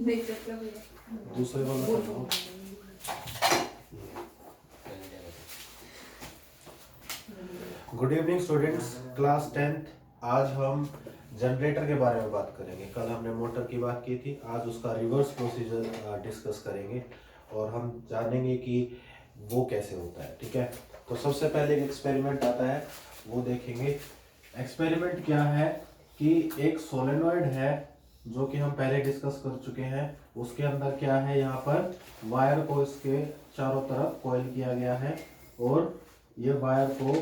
दूसरे वाला करना। Good evening students, class 10th। आज हम जनरेटर के बारे में बात करेंगे। कल हमने मोटर की बात की थी, आज उसका रिवर्स प्रोसीजर डिस्कस करेंगे और हम जानेंगे कि वो कैसे होता है। ठीक है, तो सबसे पहले एक एक्सपेरिमेंट आता है, वो देखेंगे। एक्सपेरिमेंट क्या है कि एक सोलेनॉइड है जो कि हम पहले डिस्कस कर चुके हैं। उसके अंदर क्या है, यहाँ पर वायर को इसके चारों तरफ कॉइल किया गया है और ये वायर को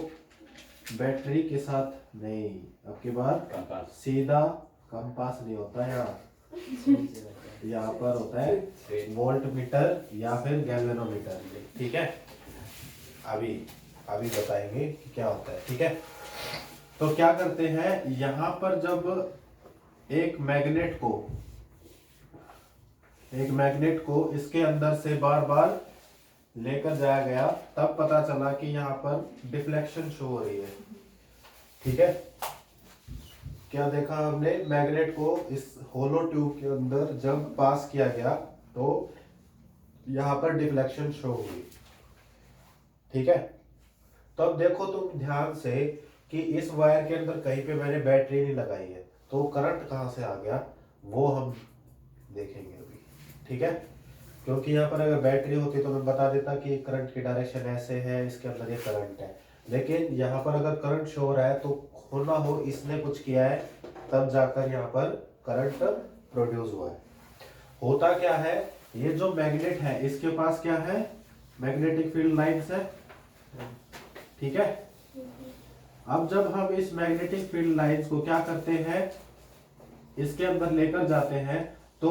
बैटरी के साथ नहीं, अब की बार सीधा कंपास नहीं होता यहाँ पर होता है वोल्ट मीटर या फिर गैल्वेनोमीटर। ठीक है, अभी बताएंगे कि क्या होता है। ठीक है, तो क्या करते हैं, यहाँ पर जब एक मैग्नेट को इसके अंदर से बार बार लेकर जाया गया, तब पता चला कि यहाँ पर डिफ्लेक्शन शो हो रही है। ठीक है, क्या देखा हमने, मैग्नेट को इस होलो ट्यूब के अंदर जब पास किया गया तो यहाँ पर डिफ्लेक्शन शो हुई। ठीक है, तो अब देखो तुम ध्यान से कि इस वायर के अंदर कहीं पे मैंने बैटरी नहीं लगाई है, तो करंट कहाँ से आ गया वो हम देखेंगे अभी। ठीक है, क्योंकि यहाँ पर अगर बैटरी होती तो मैं बता देता कि करंट की डायरेक्शन ऐसे है, इसके अंदर ये करंट है। लेकिन यहाँ पर अगर करंट शो हो रहा है तो होना हो इसने कुछ किया है, तब जाकर यहाँ पर करंट प्रोड्यूस हुआ है। होता क्या है, ये जो मैग्नेट है इसके पास क्या है, मैग्नेटिक फील्ड लाइंस है। ठीक है, अब जब हम इस मैग्नेटिक फील्ड लाइंस को क्या करते हैं, इसके अंदर लेकर जाते हैं तो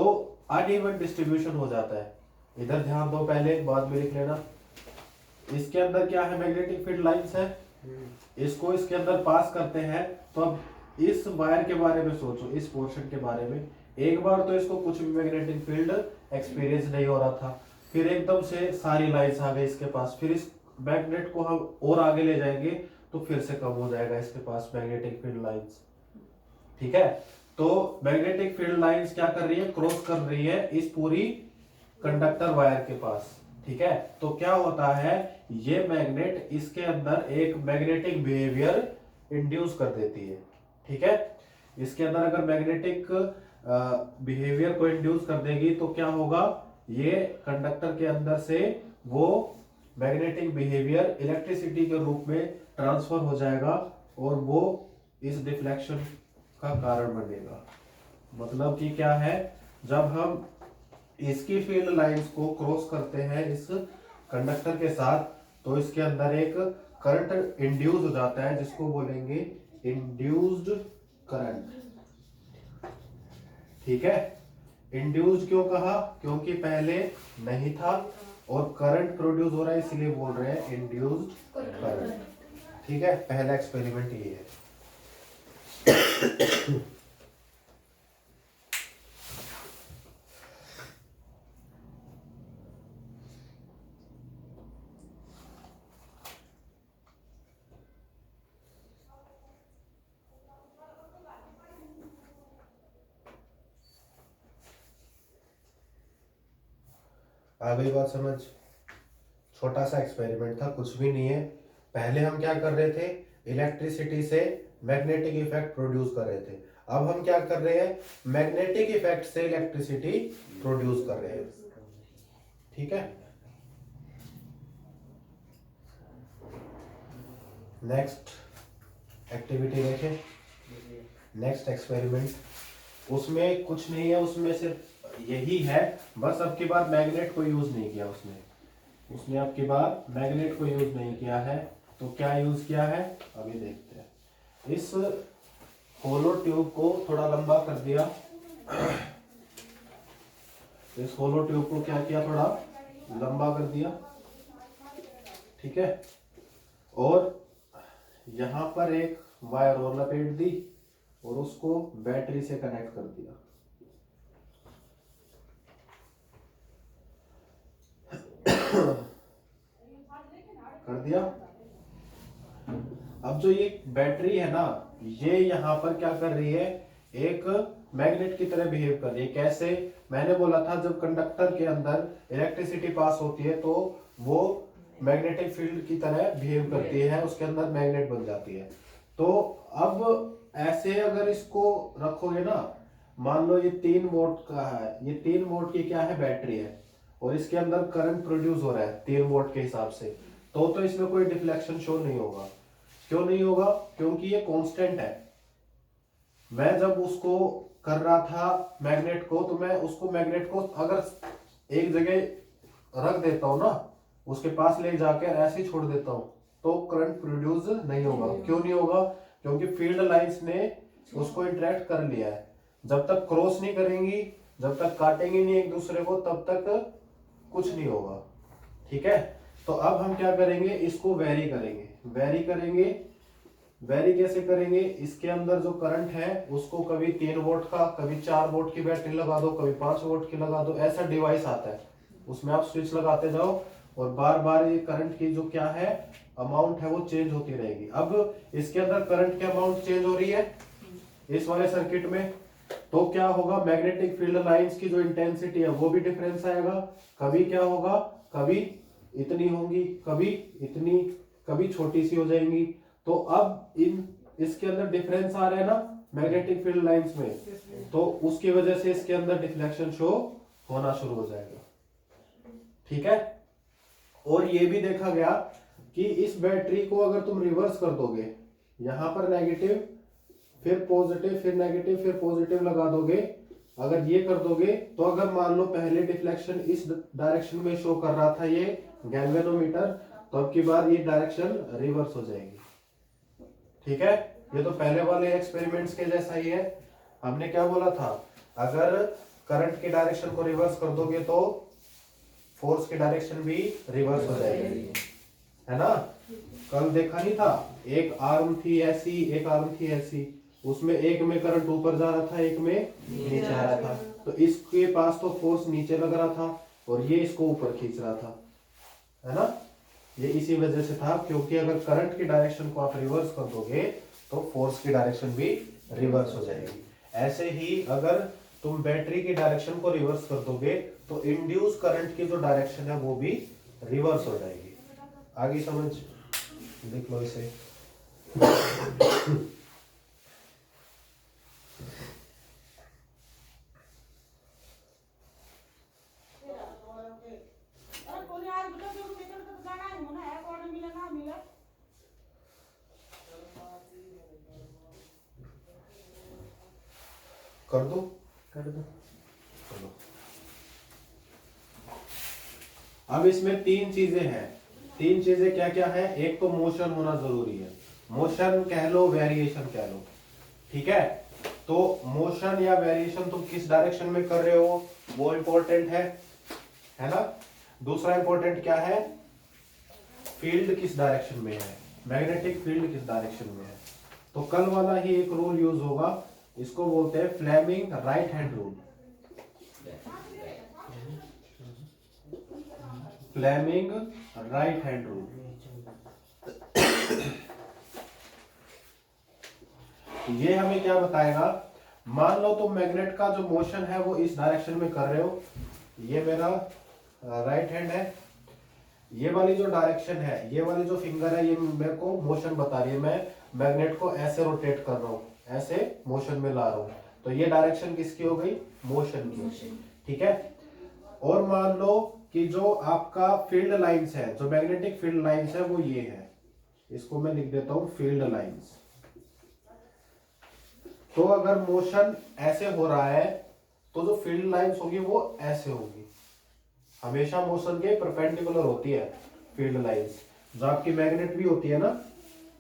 अनइवन डिस्ट्रीब्यूशन हो जाता है। इधर ध्यान दो, पहले बाद में लिख लेना। इसके अंदर क्या है, मैग्नेटिक फील्ड लाइंस है, इसको इसके अंदर पास करते हैं। तो अब इस वायर के बारे में सोचो, इस पोर्शन के बारे में। एक बार तो इसको कुछ भी मैग्नेटिक फील्ड एक्सपीरियंस नहीं हो रहा था, फिर एकदम से सारी लाइंस आ गई इसके पास। फिर इस मैग्नेट को हम और आगे ले जाएंगे तो फिर से कम हो जाएगा इसके पास मैग्नेटिक फील्ड लाइंस। ठीक है, तो मैग्नेटिक फील्ड लाइंस क्या कर रही है, क्रॉस कर रही है इस पूरी कंडक्टर वायर के पास। ठीक है, तो क्या होता है, ये मैग्नेट इसके अंदर एक मैग्नेटिक बिहेवियर इंड्यूस कर देती है। ठीक है, इसके अंदर अगर मैग्नेटिक बिहेवियर को इंड्यूस कर देगी तो क्या होगा, ये कंडक्टर के अंदर से वो मैग्नेटिक बिहेवियर इलेक्ट्रिसिटी के रूप में ट्रांसफर हो जाएगा और वो इस डिफ्लेक्शन का कारण बनेगा। मतलब कि क्या है, जब हम इसकी फील्ड लाइंस को क्रॉस करते हैं इस कंडक्टर के साथ, तो इसके अंदर एक करंट इंड्यूस हो जाता है जिसको बोलेंगे इंड्यूस्ड करंट। ठीक है, इंड्यूस्ड क्यों कहा, क्योंकि पहले नहीं था और करंट प्रोड्यूस हो रहा है, इसलिए बोल रहे हैं इंड्यूस्ड करंट। ठीक है, पहला एक्सपेरिमेंट ये है। आ गई बात समझ। छोटा सा एक्सपेरिमेंट था, कुछ भी नहीं है। पहले हम क्या कर रहे थे, इलेक्ट्रिसिटी से मैग्नेटिक इफेक्ट प्रोड्यूस कर रहे थे। अब हम क्या कर रहे हैं, मैग्नेटिक इफेक्ट से इलेक्ट्रिसिटी प्रोड्यूस कर रहे हैं। ठीक है, नेक्स्ट एक्टिविटी देखें। नेक्स्ट एक्सपेरिमेंट, उसमें कुछ नहीं है, उसमें सिर्फ यही है, बस अब की बार मैग्नेट को यूज नहीं किया उसने अब की बार मैग्नेट को यूज नहीं किया है। तो क्या यूज किया है अभी देखते हैं। इस होलो ट्यूब को थोड़ा लंबा कर दिया, इस होलो ट्यूब को क्या किया, थोड़ा लंबा कर दिया। ठीक है, और यहां पर एक वायर और लपेट दी और उसको बैटरी से कनेक्ट कर दिया। कर दिया। अब जो ये बैटरी है ना, ये यहां पर क्या कर रही है, एक मैग्नेट की तरह बिहेव कर रही है। कैसे? मैंने बोला था जब कंडक्टर के अंदर इलेक्ट्रिसिटी पास होती है तो वो मैग्नेटिक फील्ड की तरह बिहेव करती है, उसके अंदर मैग्नेट बन जाती है। तो अब ऐसे अगर इसको रखोगे ना, मान लो ये 3 वोल्ट का है, ये 3 वोल्ट की क्या है, बैटरी है, और इसके अंदर करंट प्रोड्यूस हो रहा है 3 वोल्ट के हिसाब से, तो इसमें कोई डिफ्लेक्शन शो नहीं होगा। क्यों नहीं होगा? क्योंकि ये कांस्टेंट है। मैं जब उसको कर रहा था मैग्नेट को, तो मैं उसको मैग्नेट को अगर एक जगह रख देता हूं ना, उसके पास ले जाकर ऐसे ही छोड़ देता हूं, तो करंट प्रोड्यूस नहीं होगा। क्यों नहीं होगा? क्योंकि फील्ड लाइंस ने उसको इंटरेक्ट कर लिया है। जब तक क्रॉस नहीं करेंगी, जब तक काटेंगे नहीं एक दूसरे को, तब तक कुछ नहीं होगा। ठीक है, तो अब हम क्या करेंगे, इसको वेरी करेंगे। वेरी कैसे करेंगे? इसके अंदर जो करंट है उसको कभी 3 वोल्ट का, कभी 4 वोल्ट की बैटरी लगा दो, कभी 5 वोल्ट की लगा दो, ऐसा डिवाइस आता है, उसमें आप स्विच लगाते जाओ और बार बार ये करंट की जो क्या है अमाउंट है वो चेंज होती रहेगी। अब इसके अंदर करंट की अमाउंट चेंज हो रही है इस वाले सर्किट में, तो क्या होगा, मैग्नेटिक फील्ड लाइंस की जो इंटेंसिटी है वो भी डिफरेंस आएगा। कभी क्या होगा, कभी इतनी होंगी, कभी इतनी, कभी छोटी सी हो जाएंगी। तो अब इसके अंदर डिफरेंस आ रहा है ना मैग्नेटिक फील्ड लाइंस में, तो उसकी वजह से इसके अंदर डिफ्लेक्शन शो होना शुरू हो जाएगा। ठीक है, और ये भी देखा गया कि इस बैटरी को अगर तुम रिवर्स कर दोगे, यहां पर नेगेटिव फिर पॉजिटिव फिर नेगेटिव फिर पॉजिटिव लगा दोगे, अगर ये कर दोगे, तो अगर मान लो पहले डिफ्लेक्शन इस डायरेक्शन में शो कर रहा था ये गैल्वेनोमीटर, तो अब की बार ये डायरेक्शन रिवर्स हो जाएगी। ठीक है, ये तो पहले वाले एक्सपेरिमेंट्स के जैसा ही है। हमने क्या बोला था, अगर करंट की डायरेक्शन को रिवर्स कर दोगे तो फोर्स की डायरेक्शन भी रिवर्स हो जाएगी, है ना। कल देखा नहीं था, एक आर्म थी ऐसी, एक आर्म थी ऐसी, उसमें एक में करंट ऊपर जा रहा था, एक में नीचे आ रहा था। तो इसके पास तो फोर्स नीचे लग रहा था और ये इसको ऊपर खींच रहा था, है ना। ये इसी वजह से था, क्योंकि अगर करंट की डायरेक्शन को आप रिवर्स कर दोगे तो फोर्स की डायरेक्शन भी रिवर्स हो जाएगी। ऐसे ही अगर तुम बैटरी की डायरेक्शन को रिवर्स कर दोगे तो इंड्यूस करंट की जो डायरेक्शन है वो भी रिवर्स हो जाएगी। आगे समझ देख लो इसे। कर दो चलो। अब इसमें 3 चीजें हैं। 3 चीजें क्या क्या है? एक तो मोशन होना जरूरी है, मोशन कह लो, वेरिएशन कह लो। ठीक है, तो मोशन या वेरिएशन तुम किस डायरेक्शन में कर रहे हो वो इंपॉर्टेंट है ना। दूसरा इंपॉर्टेंट क्या है, फील्ड किस डायरेक्शन में है, मैग्नेटिक फील्ड किस डायरेक्शन में है। तो कल वाला ही एक रूल यूज होगा, इसको बोलते हैं Fleming right hand rule. Fleming right hand rule. ये हमें क्या बताएगा, मान लो तुम मैग्नेट का जो मोशन है वो इस डायरेक्शन में कर रहे हो, ये मेरा राइट हैंड है, ये वाली जो डायरेक्शन है, ये वाली जो फिंगर है, ये मेरे को मोशन बता रही है, मैं मैग्नेट को ऐसे रोटेट कर रहा हूँ, ऐसे मोशन में ला रहा हूँ, तो ये डायरेक्शन किसकी हो गई, मोशन की। ठीक है, और मान लो कि जो आपका फील्ड लाइंस है, जो मैग्नेटिक फील्ड लाइंस है वो ये है, इसको मैं लिख देता हूं फील्ड लाइंस। तो अगर मोशन ऐसे हो रहा है तो जो फील्ड लाइंस होगी वो ऐसे होगी, हमेशा मोशन के परपेंडिकुलर होती है फील्ड लाइंस। जो आपकी मैग्नेट भी होती है ना,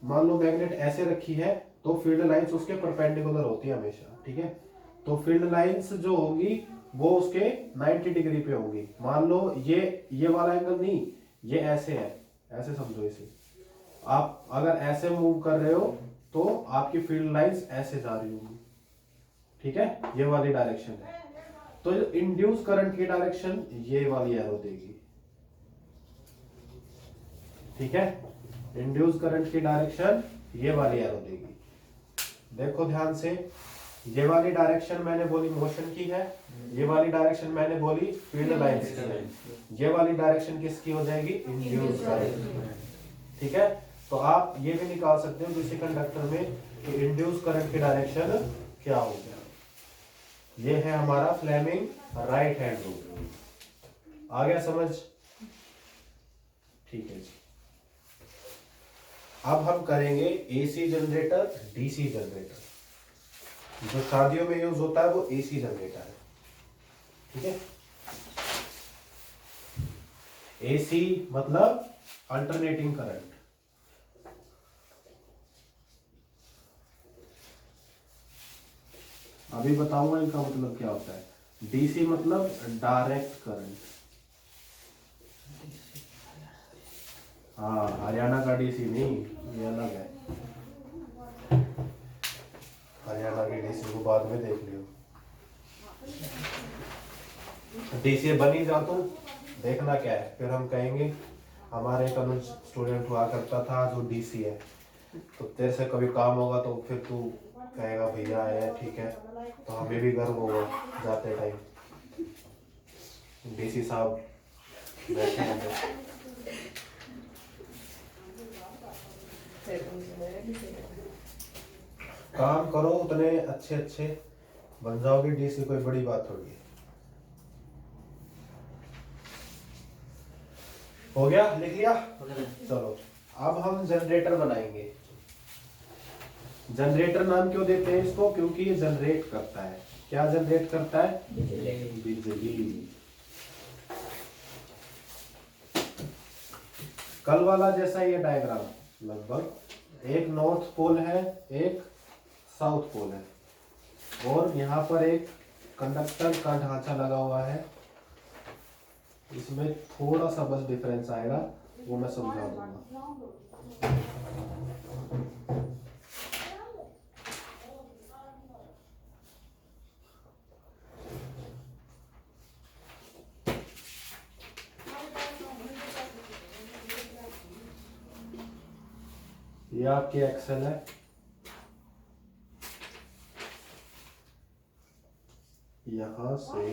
मान लो मैग्नेट ऐसे रखी है तो फील्ड लाइंस उसके परपेंडिकुलर होती है हमेशा। ठीक है, तो फील्ड लाइंस जो होगी वो उसके 90 डिग्री पे होगी। मान लो ये वाला एंगल नहीं, ये ऐसे है, ऐसे समझो इसे। आप अगर ऐसे मूव कर रहे हो तो आपकी फील्ड लाइंस ऐसे जा रही होगी। ठीक है, ये वाली डायरेक्शन है। तो इंड्यूस करंट की डायरेक्शन ये वाली एरो देगी। ठीक है, इंड्यूस करंट की डायरेक्शन ये वाली एरो देगी। देखो ध्यान से, ये वाली डायरेक्शन मैंने बोली मोशन की है, ये वाली डायरेक्शन मैंने बोली फील्ड लाइंस की है, ये वाली डायरेक्शन किसकी हो जाएगी? Induce current. ठीक है, तो आप ये भी निकाल सकते हो किसी कंडक्टर में कि इंड्यूस करंट की डायरेक्शन क्या हो गया। ये है हमारा फ्लेमिंग राइट हैंड रूल। आ गया समझ? ठीक है जी। अब हम करेंगे एसी जनरेटर, डीसी जनरेटर। जो शादियों में यूज होता है वो एसी जनरेटर है। ठीक है, एसी मतलब अल्टरनेटिंग करंट। अभी बताऊंगा इनका मतलब क्या होता है। डीसी मतलब डायरेक्ट करंट। हाँ, हरियाणा का डीसी नहीं, ये अलग है। हरियाणा के डीसी को बाद में देख लियो। डीसी बनी जा तो देखना क्या है, फिर हम कहेंगे हमारे एक अनुज स्टूडेंट हुआ करता था जो डीसी है, तो तेरे से कभी काम होगा तो फिर तू कहेगा भैया है, ठीक है, तो हमें भी गर्व होगा जाते टाइम डीसी साहब बैठे हैं। काम करो उतने अच्छे अच्छे बन जाओगे, डीसी कोई बड़ी बात थोड़ी है। हो गया, लिख लिया? चलो अब हम जनरेटर बनाएंगे। जनरेटर नाम क्यों देते हैं इसको? क्योंकि ये जनरेट करता है। क्या जनरेट करता है? बिजली। कल वाला जैसा ये डायग्राम लगभग, एक नॉर्थ पोल है, एक साउथ पोल है, और यहाँ पर एक कंडक्टर का ढांचा लगा हुआ है। इसमें थोड़ा सा बस डिफरेंस आएगा, वो मैं समझा दूंगा। ये आपकी एक्सेल है, यहां से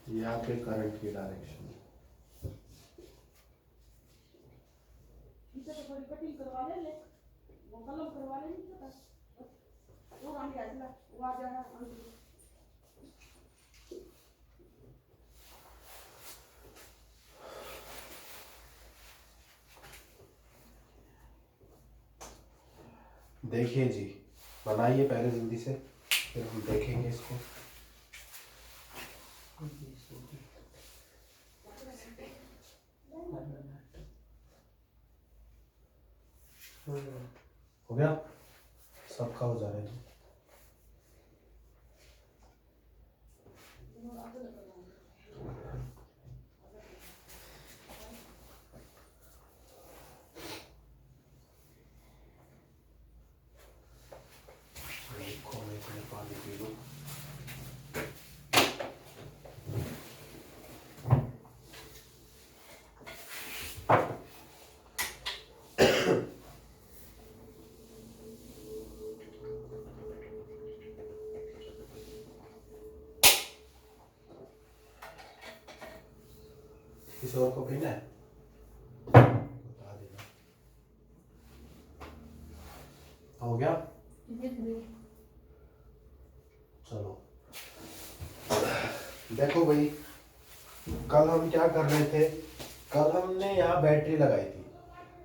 यहाँ पे करंट की डायरेक्शन। देखिए जी, बनाइए पहले जल्दी से, फिर हम देखेंगे इसको। हो गया? सबका हो जा रहा है। पानी पी लो। किसी और को पीना है? बता देना। हो गया? चलो देखो भाई, कल हम क्या कर रहे थे? कल हमने यहाँ बैटरी लगाई थी,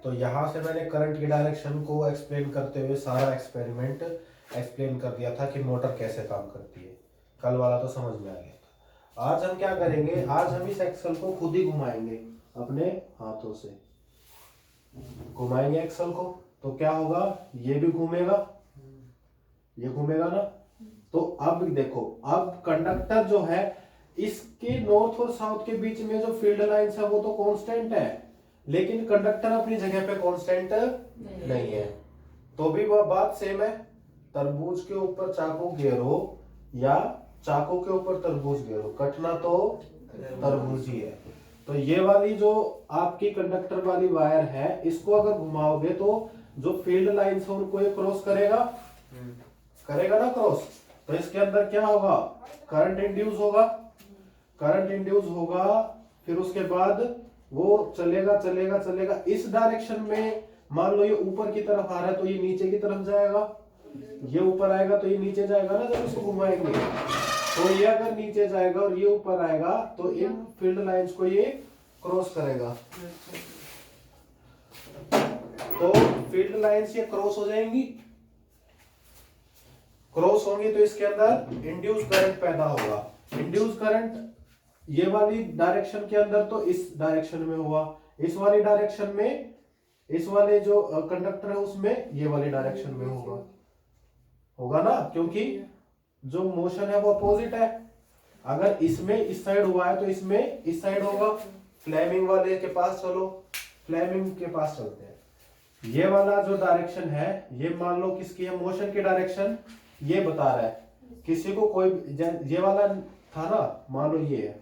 तो यहाँ से मैंने करंट की डायरेक्शन को एक्सप्लेन करते हुए सारा एक्सपेरिमेंट एक्सप्लेन कर दिया था कि मोटर कैसे काम करती है। कल वाला तो समझ में आ गया था। आज हम क्या करेंगे? आज हम इस एक्सल को खुद ही घुमाएंगे, अपने हाथों से घुमाएंगे एक्सल को। तो क्या होगा? ये भी घूमेगा, ये घूमेगा ना। तो अब देखो, अब कंडक्टर जो है इसके नॉर्थ और साउथ के बीच में जो फील्ड लाइंस है वो तो कांस्टेंट है, लेकिन कंडक्टर अपनी जगह पे कांस्टेंट नहीं है। तो भी वह बात सेम है, तरबूज के ऊपर चाकू गिरो या चाकू के ऊपर तरबूज गिरो, कटना तो तरबूज ही है। तो ये वाली जो आपकी कंडक्टर वाली वायर है, इसको अगर घुमाओगे तो जो फील्ड लाइंस है उनको ये क्रॉस करेगा, करेगा ना क्रॉस। तो इसके अंदर क्या होगा, करंट इंड्यूस होगा, करंट इंड्यूस होगा। फिर उसके बाद वो चलेगा चलेगा चलेगा इस डायरेक्शन में। मान लो ये ऊपर की तरफ आ रहा है तो ये नीचे की तरफ जाएगा, ये ऊपर आएगा तो ये नीचे जाएगा ना जब इसको घुमाएंगे। तो ये अगर नीचे जाएगा और ये ऊपर आएगा तो इन फील्ड लाइंस को ये क्रॉस करेगा। तो फील्ड लाइंस ये क्रॉस हो जाएंगी, क्रॉस होंगी तो इसके अंदर इंड्यूस करंट पैदा होगा। इंड्यूस करंट ये वाली डायरेक्शन के अंदर तो इस डायरेक्शन में हुआ, इस वाली डायरेक्शन में इस वाले जो कंडक्टर है उसमें ये वाली डायरेक्शन में होगा, होगा ना, क्योंकि जो मोशन है वो अपोजिट है। अगर इसमें इस साइड हुआ है तो इसमें इस साइड होगा। फ्लेमिंग वाले के पास चलो, फ्लेमिंग के पास चलते हैं। ये वाला जो डायरेक्शन है ये मान लो किसकी है, मोशन की डायरेक्शन ये बता रहा है। किसी को कोई ये वाला था ना, मान लो ये है,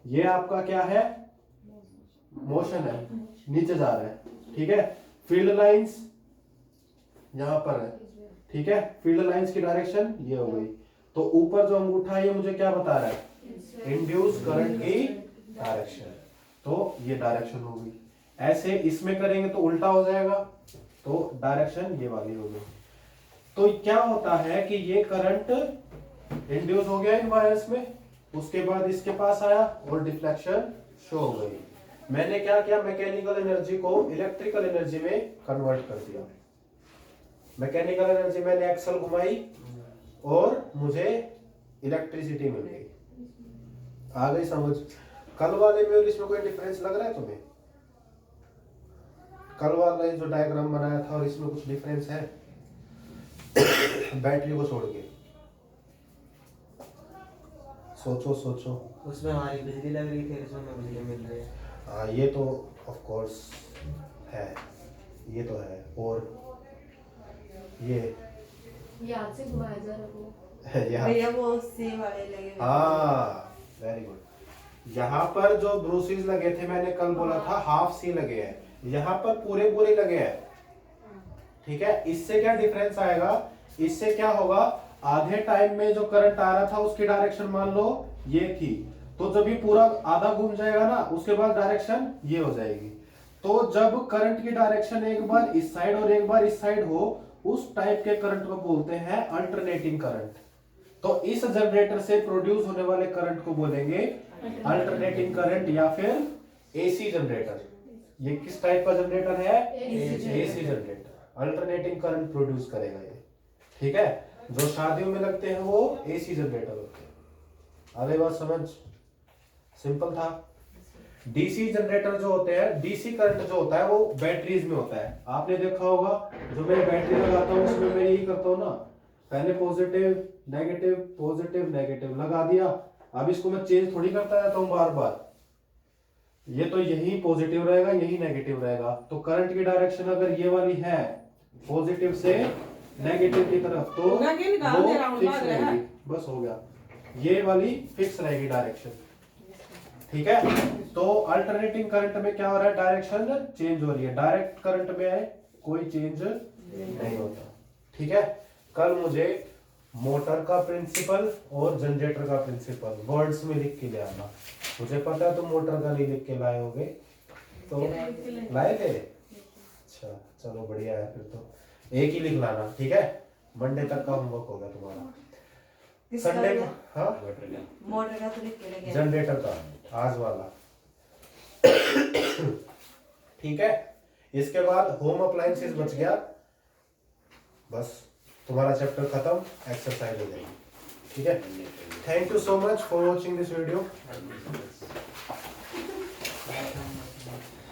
ये आपका क्या है, मोशन है, नीचे जा रहा है, ठीक है। फील्ड लाइंस यहां पर है, ठीक है। फील्ड लाइंस की डायरेक्शन ये हो गई। तो ऊपर जो अंगूठा है ये मुझे क्या बता रहा है, इंड्यूस करंट की डायरेक्शन। तो ये डायरेक्शन हो गई। ऐसे इसमें करेंगे तो उल्टा हो जाएगा, तो डायरेक्शन ये वाली हो गई। तो क्या होता है कि ये करंट इंड्यूस हो गया इन वायर्स में, उसके बाद इसके पास आया और डिफ्लेक्शन शो हो गई। मैंने क्या किया, मैकेनिकल एनर्जी को इलेक्ट्रिकल एनर्जी में कन्वर्ट कर दिया। मैकेनिकल एनर्जी मैंने एक्सल घुमाई और मुझे इलेक्ट्रिसिटी मिल गई। आ गई समझ। कल वाले में और इसमें कोई डिफरेंस लग रहा है तुम्हें? कल वाला जो डायग्राम बनाया था और इसमें कुछ डिफरेंस है बैटरी को छोड़ के? सोचो सोचो। उसमें हमारी बिजली लग रही थी, इसमें हमें बिजली मिल रही है। हाँ ये तो ऑफ कोर्स है, ये तो है। और ये याद से घुमाया जा रहा वो भैया वो सी वाले लगे। हाँ वेरी गुड। यहाँ पर जो ब्रूसेस लगे थे मैंने कल बोला था हाफ सी लगे हैं, यहाँ पर पूरे पूरे लगे हैं, ठीक है। इससे क्या डिफरेंस आएगा, इससे क्या होगा, आधे टाइम में जो करंट आ रहा था उसकी डायरेक्शन मान लो ये थी, तो जब ये पूरा आधा घूम जाएगा ना उसके बाद डायरेक्शन ये हो जाएगी। तो जब करंट की डायरेक्शन एक बार इस साइड और एक बार इस साइड हो, उस टाइप के करंट को बोलते हैं अल्टरनेटिंग करंट। तो इस जनरेटर से प्रोड्यूस होने वाले करंट को बोलेंगे अल्टरनेटिंग करंट या फिर एसी जनरेटर। ये किस टाइप का जनरेटर है? AC generator. Alternating current produce करेगा ये, ठीक है। जो शादियों में लगते हैं वो एसी जनरेटर होते हैं। आगे बात समझ, सिंपल था। डीसी जनरेटर जो होते हैं, डीसी करंट जो होता है वो बैटरीज में होता है। आपने देखा होगा जो मैं बैटरी लगाता हूँ उसमें मैं यही करता हूँ ना, पहले पॉजिटिव नेगेटिव लगा दिया। अब इसको मैं चेंज थोड़ी करता जाता हूँ बार बार, ये तो यही पॉजिटिव रहेगा यही नेगेटिव रहेगा। तो करंट की डायरेक्शन अगर ये वाली है पॉजिटिव से नेगेटिव की तरफ तो वो फिक्स रहेगी, बस हो गया। ये वाली फिक्स रहेगी डायरेक्शन, ठीक है। तो अल्टरनेटिंग करंट में क्या हो रहा है, डायरेक्शन चेंज हो रही है। डायरेक्ट करंट में कोई चेंज नहीं होता, ठीक है। कल मुझे मोटर का प्रिंसिपल और जनरेटर का प्रिंसिपल वर्ड्स में लिख के ले आना। मुझे पता है तुम मोटर का नहीं लिख के लाए होगे, तो लाए थे? अच्छा चलो बढ़िया है, फिर तो एक ही लिख लाना, ठीक है। मंडे तक का होमवर्क होगा तुम्हारा। संडे को हाँ मोटर का तो लिख के लगे, जनरेटर का आज वाला, ठीक है। इसके बाद होम अप्लायंसेस बच गया, बस तुम्हारा चैप्टर खत्म, एक्सरसाइज हो जाएगी, ठीक है। Thank you so much for watching this video.